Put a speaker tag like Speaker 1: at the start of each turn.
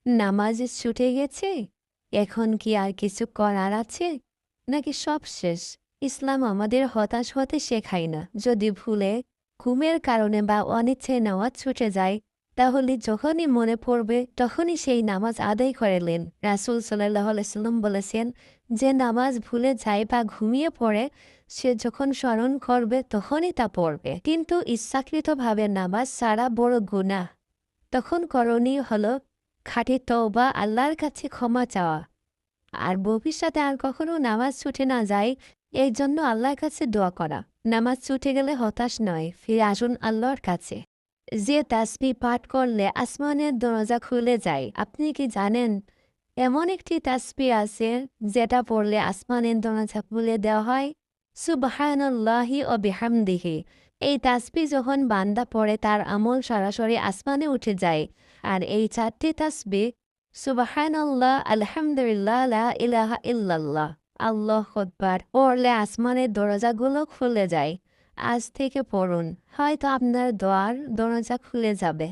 Speaker 1: নামাজ ছুটে গেছে, এখন কি আর কিছু করার আছে, নাকি সব শেষ? ইসলাম আমাদের হতাশ হতে শেখায় না। যদি ভুলে, ঘুমের কারণে বা অনিচ্ছায় নামাজ ছুটে যায়, তাহলে যখনই মনে পড়বে তখনই সেই নামাজ আদায় করেলেন। রাসূল সাল্লাল্লাহু আলাইহি সাল্লাম বলেছেন, যে নামাজ ভুলে যায় বা ঘুমিয়ে পড়ে, সে যখন স্মরণ করবে তখনই তা পড়বে। কিন্তু ইচ্ছাকৃতভাবে নামাজ ছাড়া বড় গুনাহ। তখন করণীয় হলো খাঁটি তওবা, আল্লাহর কাছে ক্ষমা চাওয়া। আর ভবিষ্যতে আর কখনো নামাজ ছুটে না যায়, এই জন্য আল্লাহর কাছে দোয়া করা। নামাজ ছুটে গেলে হতাশ নয়, ফিরে আসুন আল্লাহর কাছে। যে তাসবিহ পাঠ করলে আসমানের দরজা খুলে যায়, আপনি কি জানেন? এমন একটি তাসবিহ আছে যেটা পড়লে আসমানের দরজা খুলে দেওয়া হয়। সুবহানাল্লাহি ও বিহামদিহি। এই তাসবিহ যখন বান্দা পড়ে তার আমল সরাসরি আসমানে উঠে যায়। আর এই ৪টি তাসবিহ সুবহানাল্লাহ, আলহামদুলিল্লাহ, লা ইলাহা ইল্লাল্লাহ, আল্লাহু আকবার পড়লে আসমানের দরজাগুলো খুলে যায়। আজ থেকে পড়ুন, হয়তো আপনার দোয়ার দরজা খুলে যাবে।